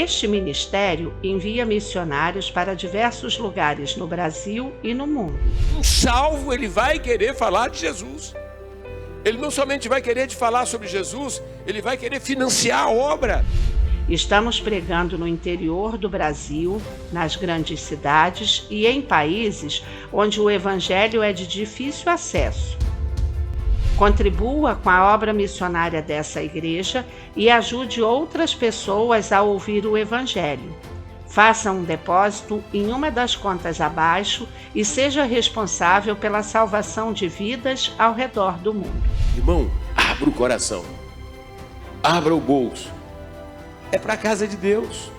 Este ministério envia missionários para diversos lugares no Brasil e no mundo. Um salvo, ele vai querer falar de Jesus. Ele não somente vai querer te falar sobre Jesus, ele vai querer financiar a obra. Estamos pregando no interior do Brasil, nas grandes cidades e em países onde o evangelho é de difícil acesso. Contribua com a obra missionária dessa igreja e ajude outras pessoas a ouvir o evangelho. Faça um depósito em uma das contas abaixo e seja responsável pela salvação de vidas ao redor do mundo. Irmão, abra o coração, abra o bolso. É para a casa de Deus.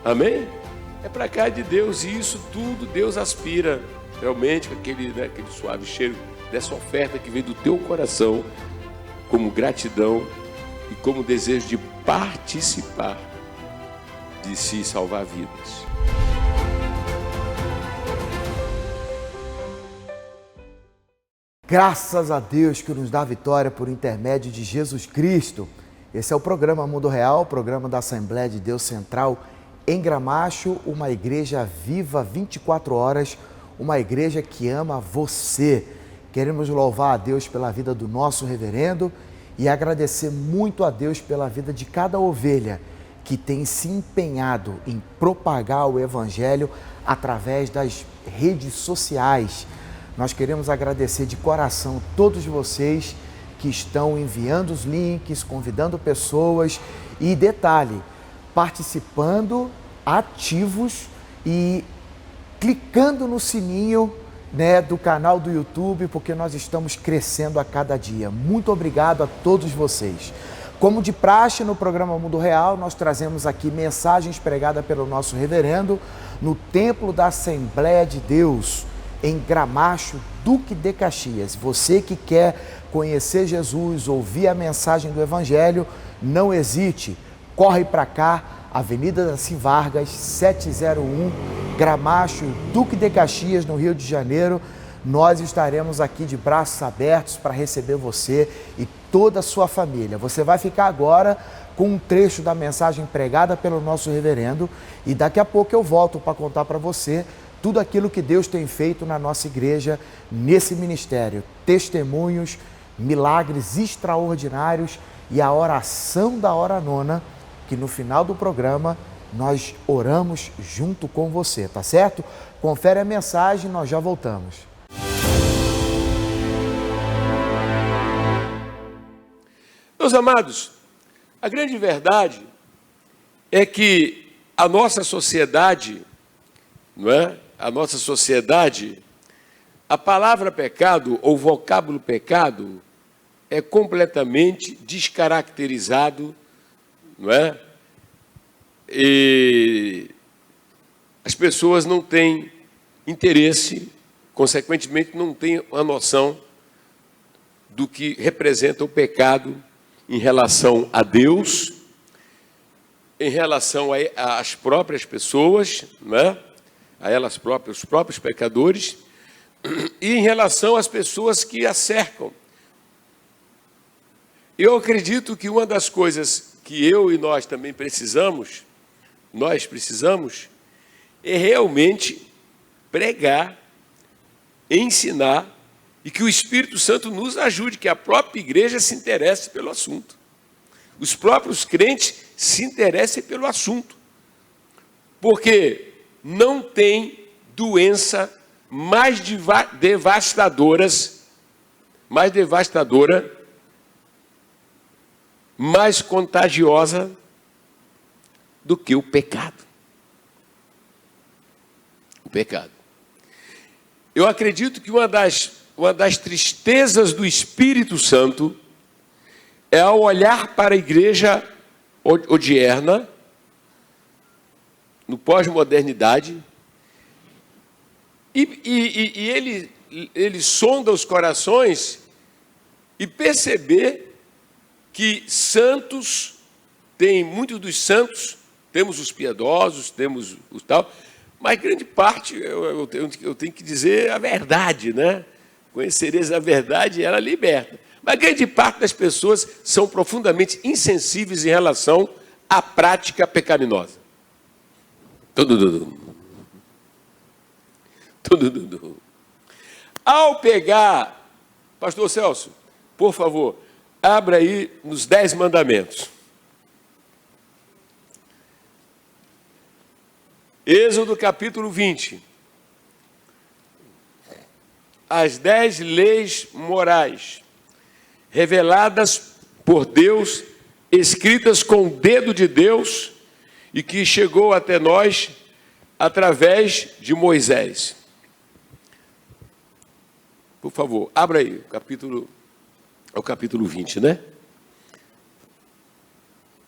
Amém? É para a casa de Deus, e isso tudo Deus aspira realmente com aquele suave cheiro dessa oferta que vem do teu coração, como gratidão e como desejo de participar de se salvar vidas. Graças a Deus que nos dá vitória por intermédio de Jesus Cristo. Esse é o programa Mundo Real, programa da Assembleia de Deus Central em Gramacho, uma igreja viva 24 horas, uma igreja que ama você. Queremos louvar a Deus pela vida do nosso reverendo e agradecer muito a Deus pela vida de cada ovelha que tem se empenhado em propagar o Evangelho através das redes sociais. Nós queremos agradecer de coração todos vocês que estão enviando os links, convidando pessoas e, detalhe, participando, ativos e clicando no sininho, do canal do YouTube, porque nós estamos crescendo a cada dia. Muito obrigado a todos vocês. Como de praxe no programa Mundo Real, nós trazemos aqui mensagens pregadas pelo nosso reverendo no Templo da Assembleia de Deus, em Gramacho, Duque de Caxias. Você que quer conhecer Jesus, ouvir a mensagem do Evangelho, não hesite, corre para cá, Avenida Daci Vargas, 701, Gramacho, Duque de Caxias, no Rio de Janeiro. Nós estaremos aqui de braços abertos para receber você e toda a sua família. Você vai ficar agora com um trecho da mensagem pregada pelo nosso reverendo e daqui a pouco eu volto para contar para você tudo aquilo que Deus tem feito na nossa igreja, nesse ministério. Testemunhos, milagres extraordinários e a oração da hora nona, que no final do programa nós oramos junto com você, tá certo? Confere a mensagem, nós já voltamos. Meus amados, a grande verdade é que a nossa sociedade, a palavra pecado ou vocábulo pecado é completamente descaracterizado, E as pessoas não têm interesse, consequentemente não têm a noção do que representa o pecado em relação a Deus, em relação às próprias pessoas, a elas próprias, os próprios pecadores, e em relação às pessoas que a cercam. Eu acredito que uma das coisas que eu e nós também precisamos, é realmente pregar, ensinar, e que o Espírito Santo nos ajude, que a própria igreja se interesse pelo assunto. Os próprios crentes se interessem pelo assunto. Porque não tem doença mais devastadora, mais contagiosa do que o pecado. O pecado. Eu acredito que uma das tristezas do Espírito Santo é ao olhar para a igreja odierna, no pós-modernidade, e ele sonda os corações e perceber que santos, tem muitos dos santos, temos os piedosos, temos os tal, mas grande parte, eu tenho que dizer a verdade, Conhecereis a verdade e ela liberta. Mas grande parte das pessoas são profundamente insensíveis em relação a prática pecaminosa. Ao pegar, pastor Celso, por favor, abra aí nos 10 mandamentos. Êxodo capítulo 20. As 10 leis morais reveladas por Deus, escritas com o dedo de Deus e que chegou até nós através de Moisés. Por favor, abra aí o capítulo 20, né?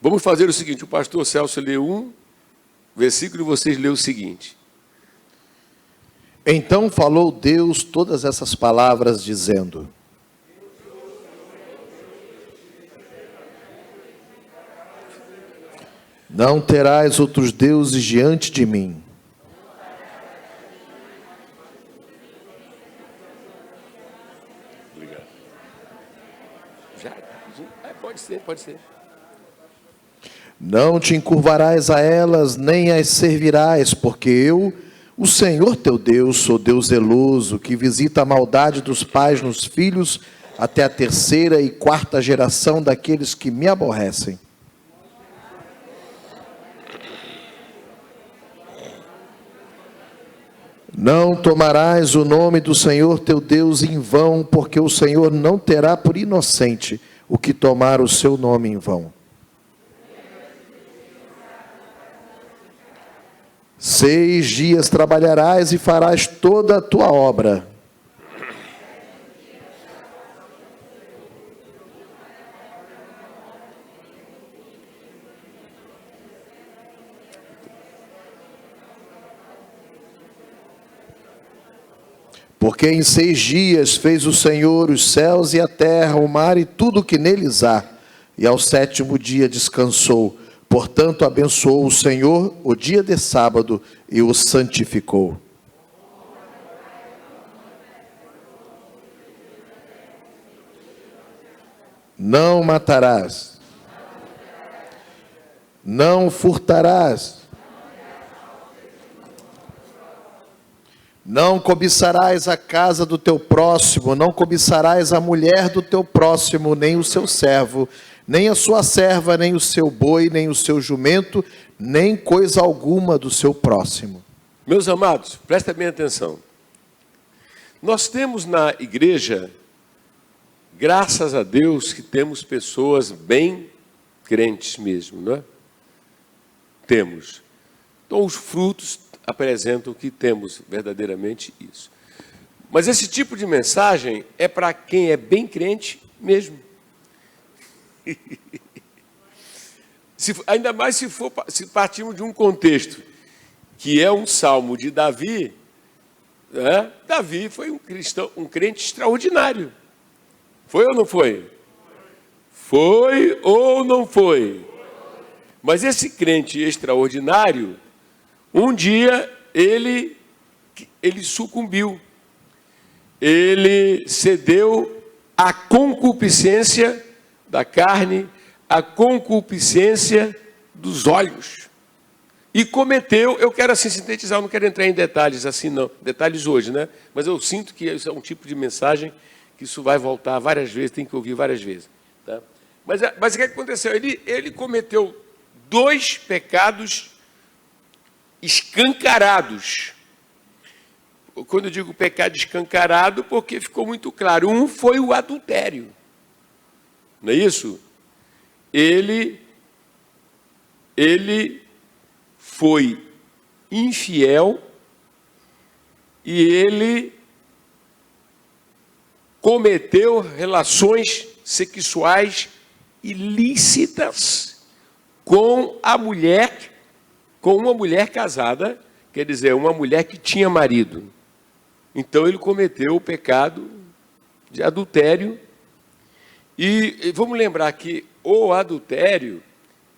Vamos fazer o seguinte, o pastor Celso leu um versículo e vocês lêem o seguinte. Então falou Deus todas essas palavras, dizendo: não terás outros deuses diante de mim. Obrigado. Já? Pode ser. Não te encurvarás a elas, nem as servirás, porque eu, o Senhor teu Deus, sou Deus zeloso, que visita a maldade dos pais nos filhos, até a 3ª e 4ª geração daqueles que me aborrecem. Não tomarás o nome do Senhor teu Deus em vão, porque o Senhor não terá por inocente o que tomar o seu nome em vão. 6 dias trabalharás e farás toda a tua obra. Porque em 6 dias fez o Senhor os céus e a terra, o mar e tudo que neles há, e ao 7º dia descansou. Portanto, abençoou o Senhor o dia de sábado e o santificou. Não matarás. Não furtarás. Não cobiçarás a casa do teu próximo, não cobiçarás a mulher do teu próximo, nem o seu servo, nem a sua serva, nem o seu boi, nem o seu jumento, nem coisa alguma do seu próximo. Meus amados, prestem bem atenção. Nós temos na igreja, graças a Deus, que temos pessoas bem crentes mesmo, não é? Temos. Então, os frutos apresentam que temos verdadeiramente isso. Mas esse tipo de mensagem é para quem é bem crente mesmo. Ainda mais se partirmos de um contexto que é um salmo de Davi, né? Davi foi um cristão, um crente extraordinário. Foi ou não foi? Foi ou não foi? Mas esse crente extraordinário, um dia ele sucumbiu. Ele cedeu à concupiscência da carne, à concupiscência dos olhos. E cometeu, eu quero assim sintetizar, eu não quero entrar em detalhes assim não, detalhes hoje, né? Mas eu sinto que isso é um tipo de mensagem que isso vai voltar várias vezes, tem que ouvir várias vezes. Tá? Mas o que aconteceu? Ele cometeu 2 pecados escancarados. Quando eu digo pecado escancarado, porque ficou muito claro. Um foi o adultério. Não é isso? Ele foi infiel e ele cometeu relações sexuais ilícitas com uma mulher casada, quer dizer, uma mulher que tinha marido. Então ele cometeu o pecado de adultério. E vamos lembrar que o adultério,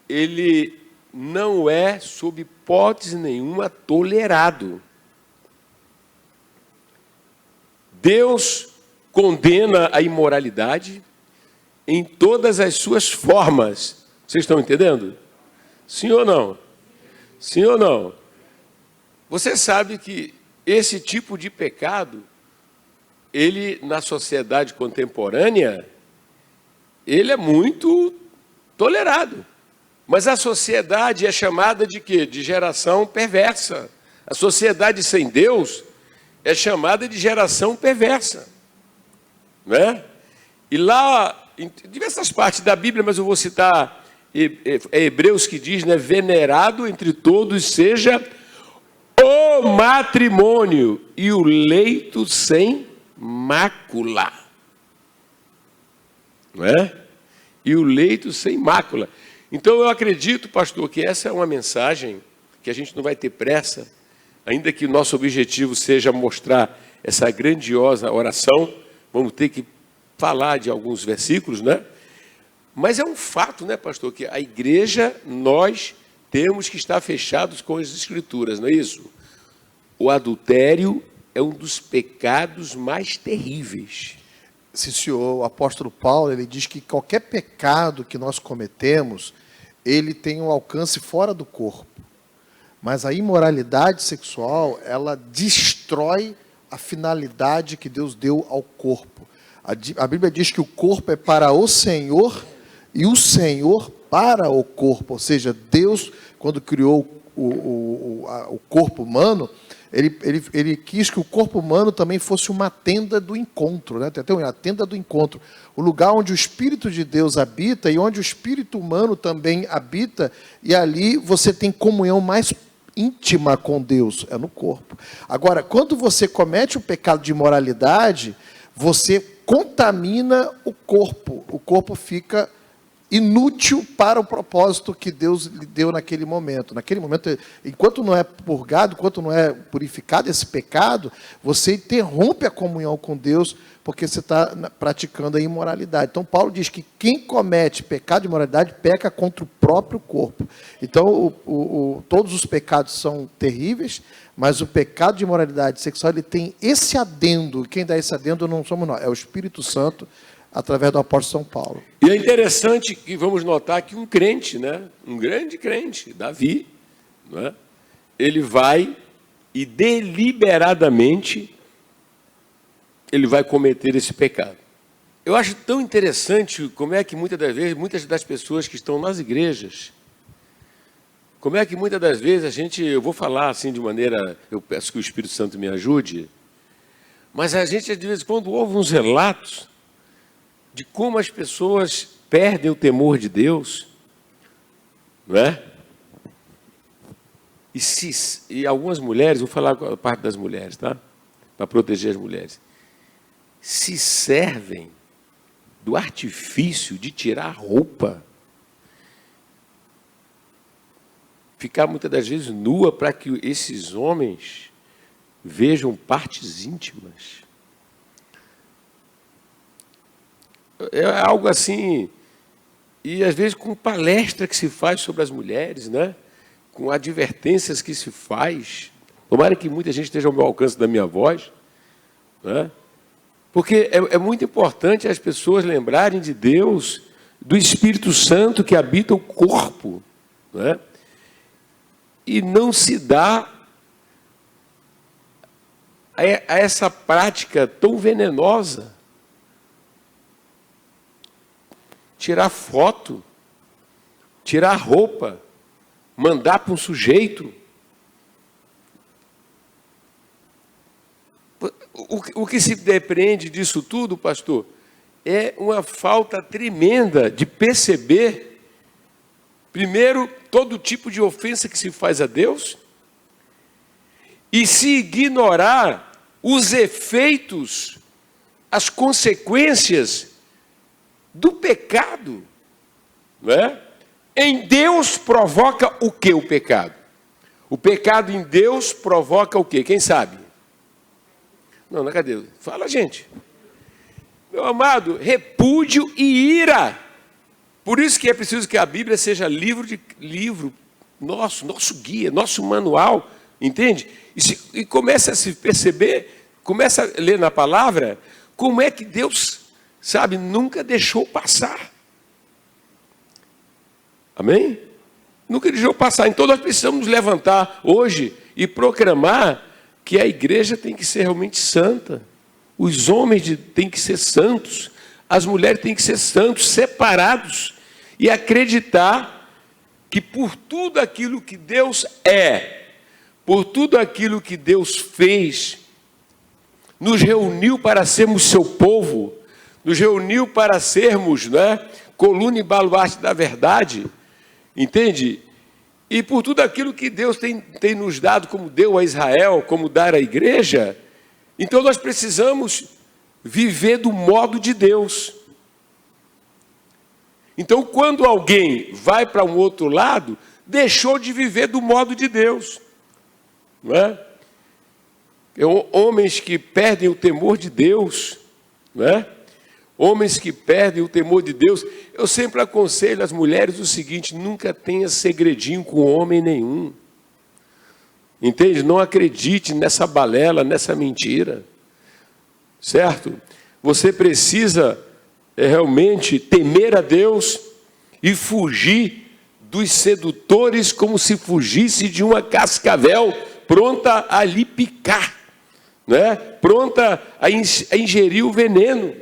ele não é, sob hipótese nenhuma, tolerado. Deus condena a imoralidade em todas as suas formas. Vocês estão entendendo? Sim ou não? Sim ou não? Você sabe que esse tipo de pecado, ele, na sociedade contemporânea, ele é muito tolerado. Mas a sociedade é chamada de quê? De geração perversa. A sociedade sem Deus é chamada de geração perversa. Não é? E lá, em diversas partes da Bíblia, mas eu vou citar Hebreus que diz, né? Venerado entre todos seja o matrimônio e o leito sem mácula. Não é? E o leito sem mácula. Então eu acredito, pastor, que essa é uma mensagem que a gente não vai ter pressa, ainda que o nosso objetivo seja mostrar essa grandiosa oração, vamos ter que falar de alguns versículos, né? Mas é um fato, né, pastor, que a igreja, nós temos que estar fechados com as Escrituras, não é isso? O adultério é um dos pecados mais terríveis. Sim, senhor, o apóstolo Paulo, ele diz que qualquer pecado que nós cometemos, ele tem um alcance fora do corpo. Mas a imoralidade sexual, ela destrói a finalidade que Deus deu ao corpo. A Bíblia diz que o corpo é para o Senhor e o Senhor para o corpo. Ou seja, Deus, quando criou o corpo humano, ele quis que o corpo humano também fosse uma tenda do encontro, né? Tem até uma tenda do encontro, o lugar onde o Espírito de Deus habita e onde o Espírito humano também habita, e ali você tem comunhão mais íntima com Deus, é no corpo. Agora, quando você comete o pecado de imoralidade, você contamina o corpo fica inútil para o propósito que Deus lhe deu naquele momento. Naquele momento, enquanto não é purgado, enquanto não é purificado esse pecado, você interrompe a comunhão com Deus, porque você está praticando a imoralidade. Então, Paulo diz que quem comete pecado de imoralidade peca contra o próprio corpo. Então, todos os pecados são terríveis, mas o pecado de imoralidade sexual, ele tem esse adendo. Quem dá esse adendo não somos nós, é o Espírito Santo, através do apóstolo São Paulo. E é interessante que vamos notar que um crente, né, um grande crente, Davi, né, ele vai e deliberadamente ele vai cometer esse pecado. Eu acho tão interessante como é que muitas das pessoas que estão nas igrejas, como é que muitas das vezes eu vou falar assim de maneira, eu peço que o Espírito Santo me ajude, mas a gente de vez em quando ouve uns relatos de como as pessoas perdem o temor de Deus, não é? E algumas mulheres, vou falar a parte das mulheres, tá? Para proteger as mulheres, se servem do artifício de tirar a roupa, ficar muitas das vezes nua para que esses homens vejam partes íntimas. É algo assim, e às vezes com palestra que se faz sobre as mulheres, né? Com advertências que se faz. Tomara que muita gente esteja ao meu alcance da minha voz, né? Porque é muito importante as pessoas lembrarem de Deus, do Espírito Santo que habita o corpo, né? E não se dá a essa prática tão venenosa. Tirar foto, tirar roupa, mandar para um sujeito. O que se depreende disso tudo, pastor, é uma falta tremenda de perceber, primeiro, todo tipo de ofensa que se faz a Deus, e se ignorar os efeitos, as consequências do pecado, não é? Em Deus provoca o que o pecado? O pecado em Deus provoca o quê? Quem sabe? Não, cadê? Fala, gente. Meu amado, repúdio e ira. Por isso que é preciso que a Bíblia seja livro nosso guia, nosso manual, entende? E começa a se perceber, começa a ler na palavra, como é que Deus, sabe, nunca deixou passar. Amém? Nunca deixou passar. Então nós precisamos nos levantar hoje e proclamar que a igreja tem que ser realmente santa. Os homens têm que ser santos. As mulheres têm que ser santos, separados. E acreditar que por tudo aquilo que Deus é, por tudo aquilo que Deus fez, nos reuniu para sermos seu povo, nos reuniu para sermos, coluna e baluarte da verdade, entende? E por tudo aquilo que Deus tem nos dado, como deu a Israel, como dar à igreja, então nós precisamos viver do modo de Deus. Então, quando alguém vai para um outro lado, deixou de viver do modo de Deus, não é? Homens que perdem o temor de Deus, não é? Homens que perdem o temor de Deus. Eu sempre aconselho as mulheres o seguinte: nunca tenha segredinho com homem nenhum. Entende? Não acredite nessa balela, nessa mentira. Certo? Você precisa realmente temer a Deus e fugir dos sedutores como se fugisse de uma cascavel pronta a lhe picar, né? Pronta a ingerir o veneno.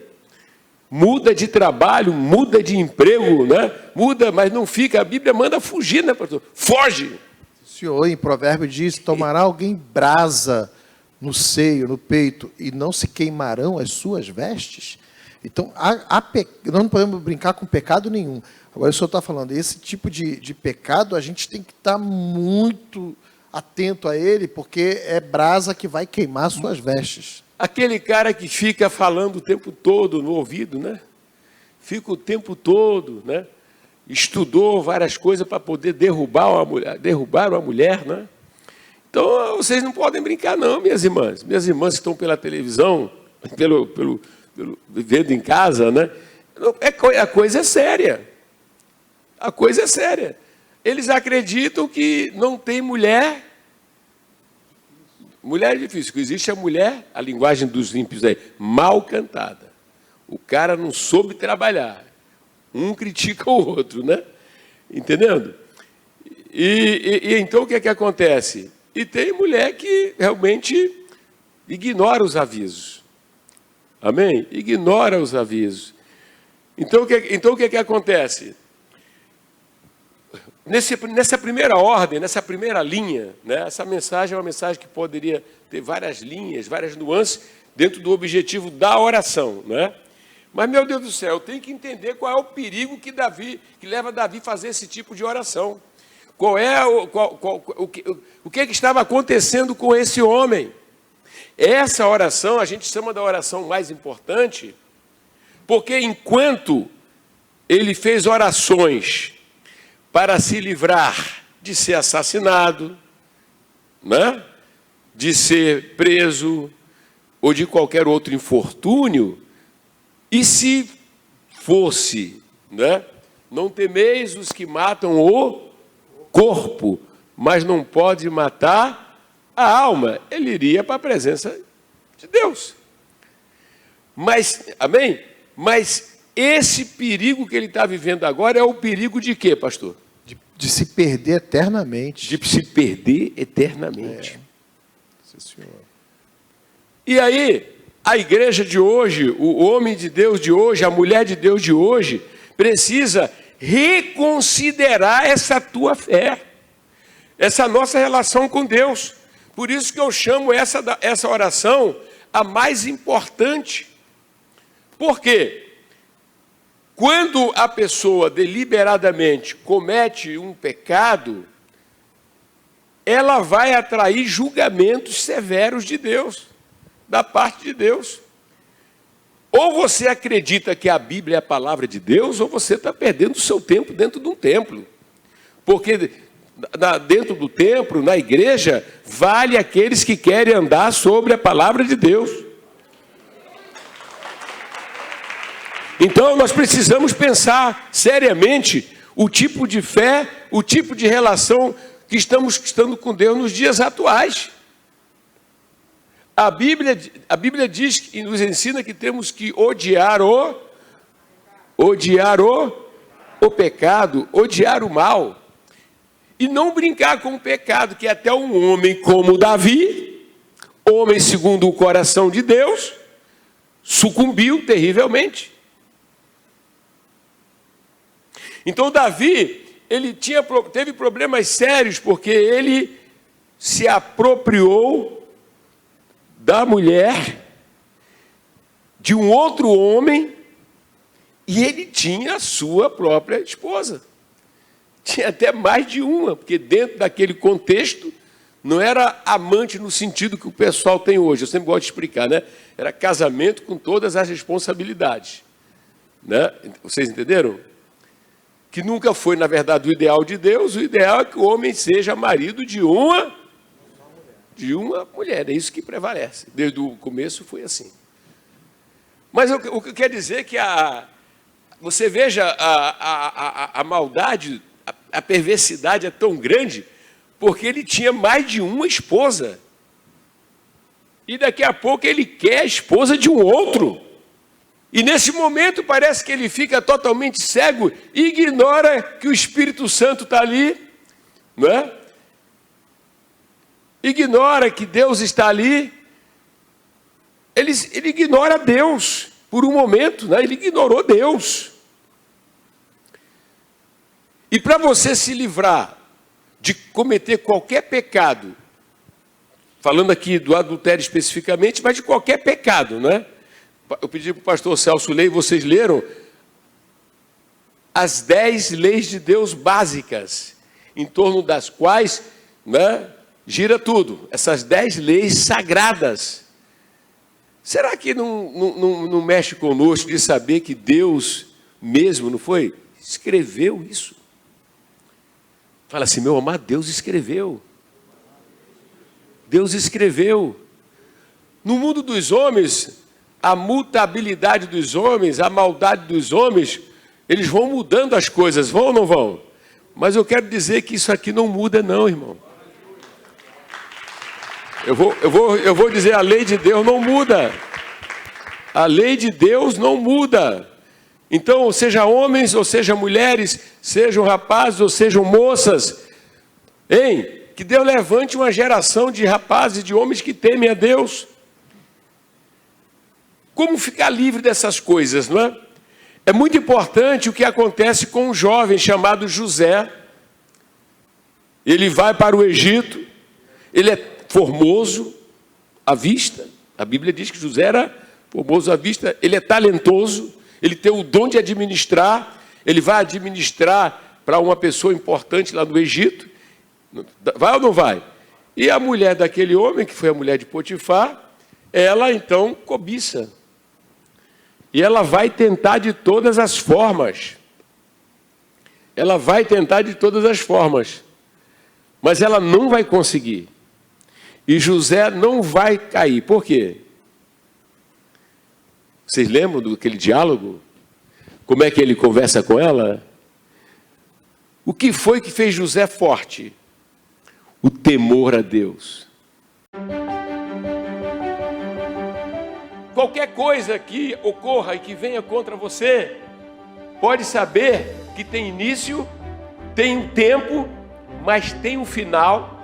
Muda de trabalho, muda de emprego, né? Muda, mas não fica. A Bíblia manda fugir, né, pastor? Foge! O Senhor, em Provérbio, diz: tomará alguém brasa no seio, no peito, e não se queimarão as suas vestes? Então, nós não podemos brincar com pecado nenhum. Agora, o senhor está falando, esse tipo de pecado, a gente tem que estar muito atento a ele, porque é brasa que vai queimar suas vestes. Aquele cara que fica falando o tempo todo no ouvido, né? Fica o tempo todo, né? Estudou várias coisas para poder derrubar uma mulher, né? Então, vocês não podem brincar não, minhas irmãs. Minhas irmãs que estão pela televisão, vivendo em casa, né? A coisa é séria. A coisa é séria. Eles acreditam que não tem mulher. Mulher é difícil. Existe a mulher, a linguagem dos ímpios aí, mal cantada. O cara não soube trabalhar. Um critica o outro, né? Entendendo? E então o que é que acontece? E tem mulher que realmente ignora os avisos. Amém? Ignora os avisos. Então o que é que acontece? Nessa primeira ordem, nessa primeira linha, né, essa mensagem é uma mensagem que poderia ter várias linhas, várias nuances, dentro do objetivo da oração, né? Mas, meu Deus do céu, eu tenho que entender qual é o perigo que leva Davi a fazer esse tipo de oração. O que estava acontecendo com esse homem? Essa oração, a gente chama da oração mais importante, porque enquanto ele fez orações para se livrar de ser assassinado, né? De ser preso, ou de qualquer outro infortúnio, e se fosse, né? Não temeis os que matam o corpo, mas não pode matar a alma. Ele iria para a presença de Deus. Mas, amém? Mas esse perigo que ele está vivendo agora é o perigo de quê, pastor? De se perder eternamente. De se perder eternamente. Sim, senhor. E aí, a igreja de hoje, o homem de Deus de hoje, a mulher de Deus de hoje, precisa reconsiderar essa tua fé, essa nossa relação com Deus. Por isso que eu chamo essa oração a mais importante. Por quê? Quando a pessoa deliberadamente comete um pecado, ela vai atrair julgamentos severos de Deus, da parte de Deus. Ou você acredita que a Bíblia é a palavra de Deus, ou você está perdendo o seu tempo dentro de um templo. Porque dentro do templo, na igreja, vale aqueles que querem andar sobre a palavra de Deus. Então, nós precisamos pensar seriamente o tipo de fé, o tipo de relação que estamos estando com Deus nos dias atuais. A Bíblia diz e nos ensina que temos que odiar o pecado, odiar o mal. e não brincar com o pecado, que até um homem como Davi, homem segundo o coração de Deus, sucumbiu terrivelmente. Então Davi, ele teve problemas sérios, porque ele se apropriou da mulher de um outro homem, e ele tinha a sua própria esposa. Tinha até mais de uma, porque dentro daquele contexto, não era amante no sentido que o pessoal tem hoje. Eu sempre gosto de explicar, né? Era casamento com todas as responsabilidades. Né? Vocês entenderam? Que nunca foi, na verdade, o ideal de Deus. O ideal é que o homem seja marido de uma mulher. É isso que prevalece. Desde o começo foi assim. Mas o que quer dizer que você veja a maldade, a perversidade é tão grande, porque ele tinha mais de uma esposa. E daqui a pouco ele quer a esposa de um outro. E nesse momento parece que ele fica totalmente cego, ignora que o Espírito Santo está ali, não é? Ignora que Deus está ali. Ele ignora Deus por um momento, né? Ele ignorou Deus. E para você se livrar de cometer qualquer pecado, falando aqui do adultério especificamente, mas de qualquer pecado, né? Eu pedi para o pastor Celso ler, e vocês leram as 10 leis de Deus básicas, em torno das quais, né, gira tudo. Essas 10 leis sagradas. Será que não mexe conosco de saber que Deus mesmo, não foi? Escreveu isso. Fala assim, meu amado, Deus escreveu. Deus escreveu. No mundo dos homens, a mutabilidade dos homens, a maldade dos homens, eles vão mudando as coisas, vão ou não vão? Mas eu quero dizer que isso aqui não muda não, irmão. Eu vou dizer, a lei de Deus não muda. A lei de Deus não muda. Então, seja homens ou seja mulheres, sejam rapazes ou sejam moças, que Deus levante uma geração de rapazes e de homens que temem a Deus. Como ficar livre dessas coisas, não é? É muito importante o que acontece com um jovem chamado José. Ele vai para o Egito, ele é formoso à vista. A Bíblia diz que José era formoso à vista, ele é talentoso, ele tem o dom de administrar, ele vai administrar para uma pessoa importante lá no Egito. Vai ou não vai? E a mulher daquele homem, que foi a mulher de Potifar, ela então cobiça. E ela vai tentar de todas as formas. Ela vai tentar de todas as formas. Mas ela não vai conseguir. E José não vai cair. Por quê? Vocês lembram daquele diálogo? Como é que ele conversa com ela? O que foi que fez José forte? O temor a Deus. Qualquer coisa que ocorra e que venha contra você, pode saber que tem início, tem um tempo, mas tem um final.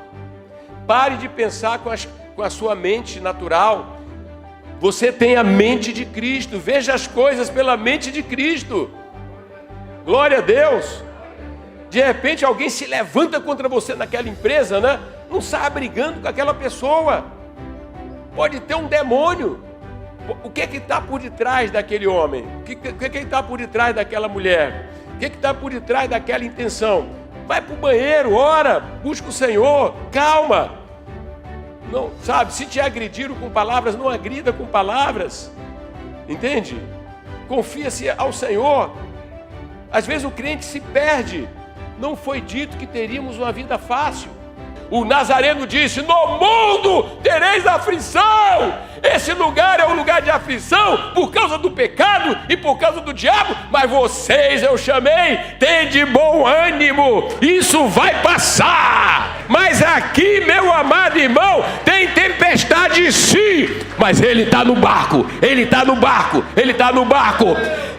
Pare de pensar com a sua mente natural. Você tem a mente de Cristo. Veja as coisas pela mente de Cristo. Glória a Deus. De repente alguém se levanta contra você naquela empresa, né? Não sai brigando com aquela pessoa. Pode ter um demônio. O que está por detrás daquele homem? O que está por detrás daquela mulher? O que está por detrás daquela intenção? Vai para o banheiro, ora, busca o Senhor, calma. Não, sabe, se te agrediram com palavras, não agrida com palavras. Entende? Confia-se ao Senhor. Às vezes o crente se perde. Não foi dito que teríamos uma vida fácil. O Nazareno disse, no mundo tereis aflição. Esse lugar é um lugar de aflição por causa do pecado e por causa do diabo. Mas vocês eu chamei, tem de bom ânimo. Isso vai passar. Mas aqui, meu amado irmão, tem tempestade sim. Mas ele está no barco, ele está no barco, ele está no barco.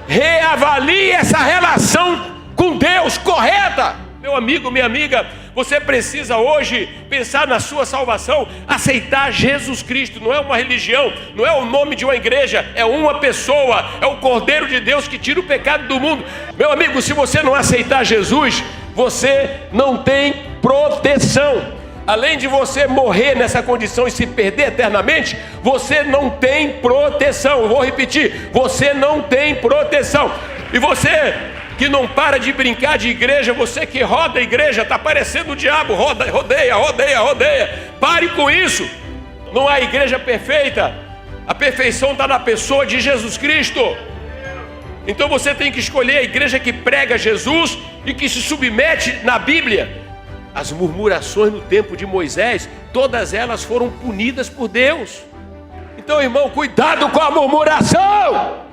Reavalie essa relação com Deus correta. Meu amigo, minha amiga, Você precisa hoje pensar na sua salvação, aceitar Jesus Cristo. Não é uma religião, não é o nome de uma igreja, é uma pessoa, é o Cordeiro de Deus que tira o pecado do mundo. Meu amigo, se você não aceitar Jesus, você não tem proteção. Além de você morrer nessa condição e se perder eternamente, você não tem proteção. Eu vou repetir, você não tem proteção. E você que não para de brincar de igreja, você que roda a igreja, está parecendo o diabo, rodeia. Pare com isso. Não há igreja perfeita. A perfeição está na pessoa de Jesus Cristo. Então você tem que escolher a igreja que prega Jesus e que se submete na Bíblia. As murmurações no tempo de Moisés, todas elas foram punidas por Deus. Então, irmão, cuidado com a murmuração.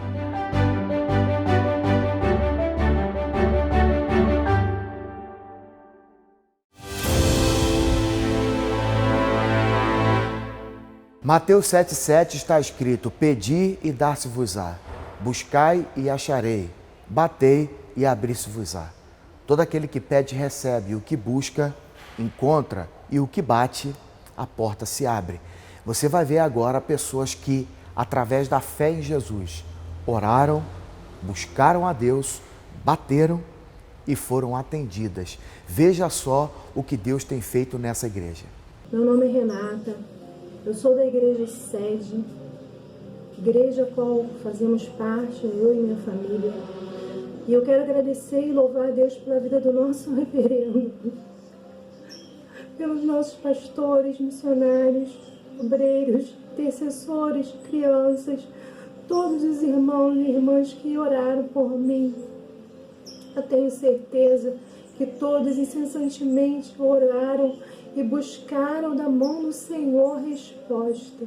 Mateus 7,7 está escrito: pedi e dar-se-vos-á, buscai e acharei, batei e abrir-se-vos-á. Todo aquele que pede recebe, o que busca encontra, e o que bate, a porta se abre. Você vai ver agora pessoas que, através da fé em Jesus, oraram, buscaram a Deus, bateram e foram atendidas. Veja só o que Deus tem feito nessa igreja. Meu nome é Renata, eu sou da igreja sede, igreja a qual fazemos parte, eu e minha família. E eu quero agradecer e louvar a Deus pela vida do nosso reverendo, pelos nossos pastores, missionários, obreiros, intercessores, crianças, todos os irmãos e irmãs que oraram por mim. Eu tenho certeza que todos incessantemente oraram e buscaram da mão do Senhor resposta.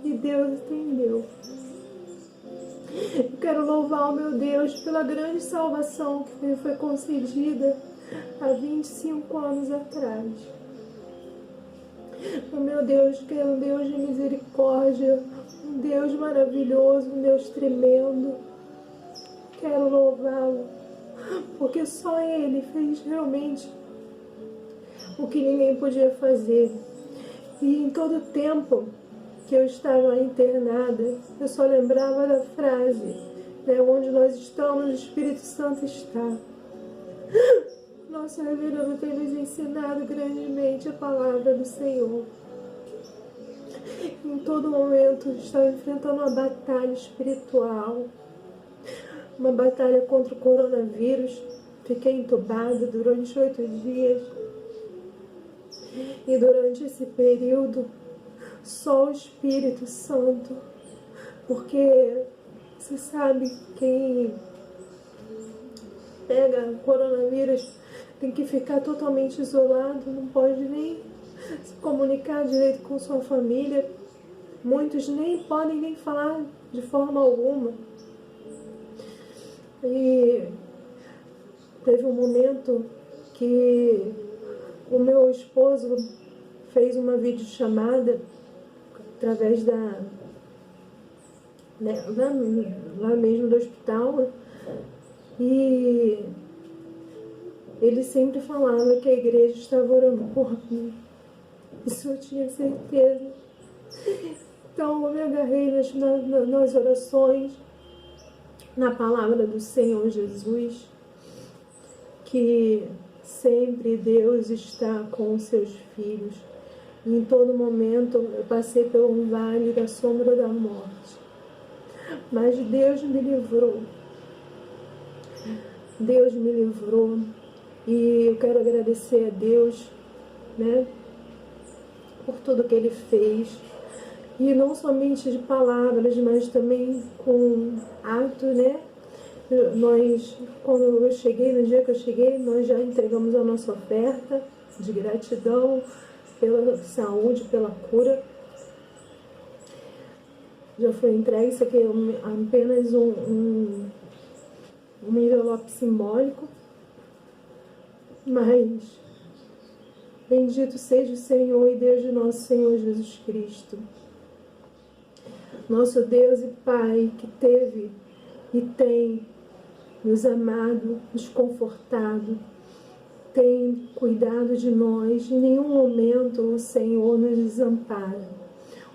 E Deus atendeu. Eu quero louvar o meu Deus pela grande salvação que me foi concedida há 25 anos atrás. O meu Deus, que é um Deus de misericórdia, um Deus maravilhoso, um Deus tremendo. Quero louvá-lo, porque só Ele fez realmente o que ninguém podia fazer. E em todo o tempo que eu estava internada, eu só lembrava da frase, onde nós estamos, o Espírito Santo está. Nosso reverendo tem nos ensinado grandemente a palavra do Senhor. Em todo momento estava enfrentando uma batalha espiritual, uma batalha contra o coronavírus. Fiquei entubada durante 8 dias. E durante esse período, só o Espírito Santo, porque você sabe, quem pega coronavírus tem que ficar totalmente isolado, não pode nem se comunicar direito com sua família. Muitos nem podem nem falar de forma alguma. E teve um momento que o meu esposo fez uma videochamada através lá mesmo do hospital, e ele sempre falava que a igreja estava orando por mim. Isso eu tinha certeza. Então eu me agarrei nas orações, na palavra do Senhor Jesus, que sempre Deus está com os seus filhos. E em todo momento eu passei por um vale da sombra da morte. Mas Deus me livrou. Deus me livrou. E eu quero agradecer a Deus, por tudo que Ele fez. E não somente de palavras, mas também com atos, Nós, quando eu cheguei, no dia que eu cheguei, nós já entregamos a nossa oferta de gratidão pela saúde, pela cura. Já foi entregue. Isso aqui é apenas um envelope simbólico. Mas bendito seja o Senhor e Deus de nosso Senhor Jesus Cristo. Nosso Deus e Pai, que teve e tem nos amado, nos confortado, tem cuidado de nós. Em nenhum momento o Senhor nos desampara.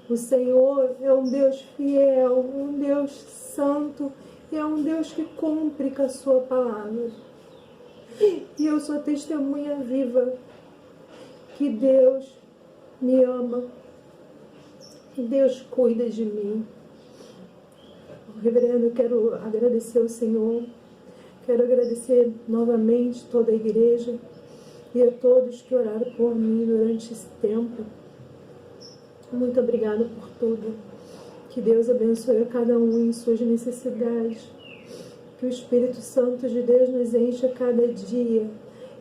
O Senhor é um Deus fiel, um Deus santo, e é um Deus que cumpre com a sua palavra. E eu sou testemunha viva que Deus me ama, que Deus cuida de mim. Reverendo, eu quero agradecer ao Senhor, quero agradecer novamente toda a igreja e a todos que oraram por mim durante esse tempo. Muito obrigada por tudo. Que Deus abençoe a cada um em suas necessidades. Que o Espírito Santo de Deus nos encha a cada dia.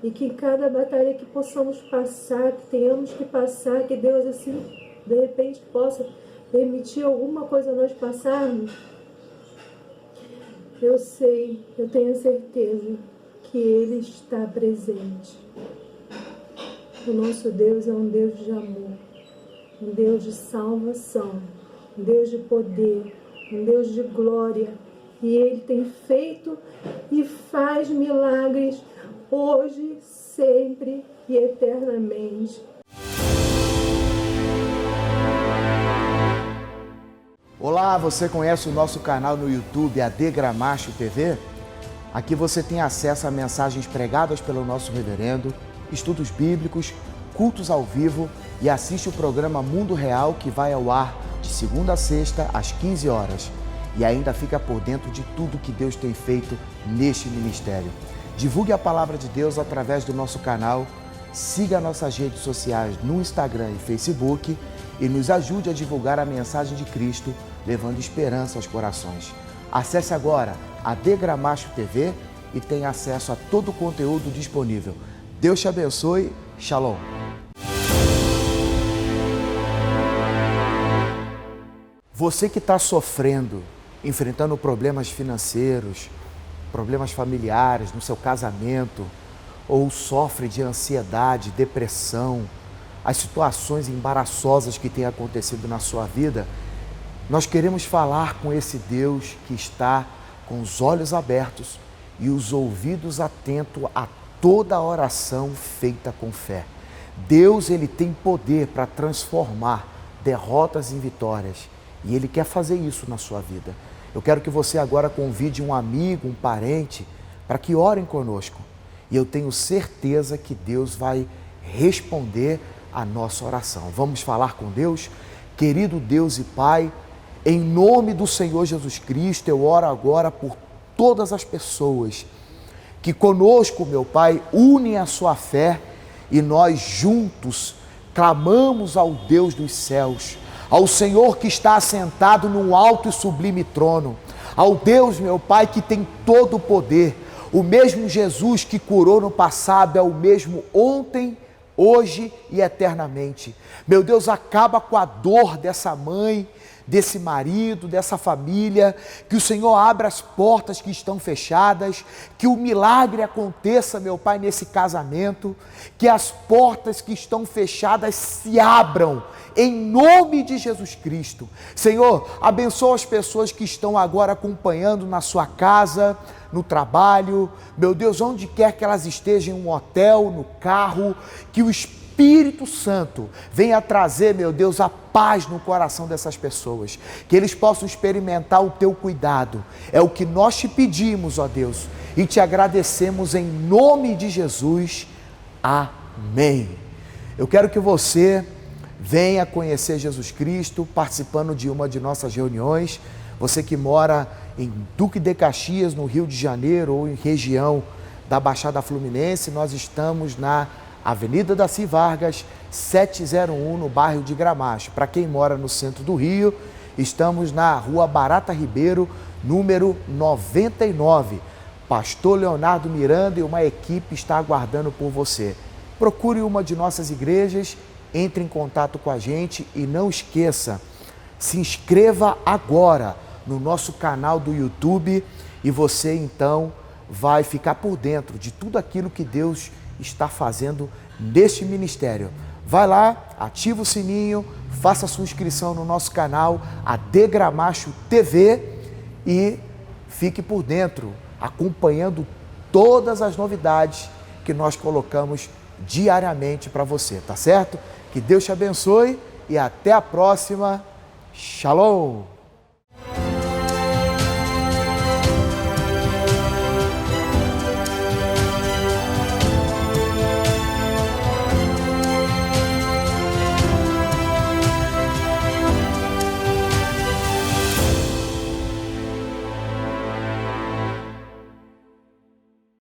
E que em cada batalha que possamos passar, que tenhamos que passar, que Deus assim, de repente, possa permitir alguma coisa nós passarmos. Eu sei, eu tenho certeza que Ele está presente. O nosso Deus é um Deus de amor, um Deus de salvação, um Deus de poder, um Deus de glória. E Ele tem feito e faz milagres hoje, sempre e eternamente. Olá, você conhece o nosso canal no YouTube, AD Gramacho TV? Aqui você tem acesso a mensagens pregadas pelo nosso reverendo, estudos bíblicos, cultos ao vivo e assiste o programa Mundo Real, que vai ao ar de segunda a sexta às 15 horas. E ainda fica por dentro de tudo que Deus tem feito neste ministério. Divulgue a palavra de Deus através do nosso canal, siga nossas redes sociais no Instagram e Facebook e nos ajude a divulgar a mensagem de Cristo, levando esperança aos corações. Acesse agora a AD Gramacho TV e tenha acesso a todo o conteúdo disponível. Deus te abençoe. Shalom. Você que está sofrendo, enfrentando problemas financeiros, problemas familiares, no seu casamento, ou sofre de ansiedade, depressão, as situações embaraçosas que têm acontecido na sua vida, nós queremos falar com esse Deus que está com os olhos abertos e os ouvidos atentos a toda oração feita com fé. Deus, Ele tem poder para transformar derrotas em vitórias e Ele quer fazer isso na sua vida. Eu quero que você agora convide um amigo, um parente, para que orem conosco. E eu tenho certeza que Deus vai responder a nossa oração. Vamos falar com Deus? Querido Deus e Pai, em nome do Senhor Jesus Cristo, eu oro agora por todas as pessoas que conosco, meu Pai, unem a sua fé e nós juntos clamamos ao Deus dos céus, ao Senhor que está assentado num alto e sublime trono, ao Deus, meu Pai, que tem todo o poder. O mesmo Jesus que curou no passado é o mesmo ontem, hoje e eternamente. Meu Deus, acaba com a dor dessa mãe, desse marido, dessa família, que o Senhor abra as portas que estão fechadas, que o milagre aconteça, meu Pai, nesse casamento, que as portas que estão fechadas se abram, em nome de Jesus Cristo. Senhor, abençoa as pessoas que estão agora acompanhando na sua casa, no trabalho, meu Deus, onde quer que elas estejam, em um hotel, no carro, que o Espírito Santo venha trazer, meu Deus, a paz no coração dessas pessoas, que eles possam experimentar o teu cuidado. É o que nós te pedimos, ó Deus, e te agradecemos em nome de Jesus. Amém. Eu quero que você venha conhecer Jesus Cristo participando de uma de nossas reuniões. Você que mora em Duque de Caxias, no Rio de Janeiro, ou em região da Baixada Fluminense, nós estamos na Avenida Daci Vargas, 701, no bairro de Gramacho. Para quem mora no centro do Rio, estamos na Rua Barata Ribeiro, número 99. Pastor Leonardo Miranda e uma equipe está aguardando por você. Procure uma de nossas igrejas, entre em contato com a gente e não esqueça, se inscreva agora no nosso canal do YouTube e você então vai ficar por dentro de tudo aquilo que Deus está fazendo neste ministério. Vai lá, ativa o sininho, faça a sua inscrição no nosso canal, AD Gramacho TV, e fique por dentro, acompanhando todas as novidades que nós colocamos diariamente para você, tá certo? Que Deus te abençoe e até a próxima. Shalom!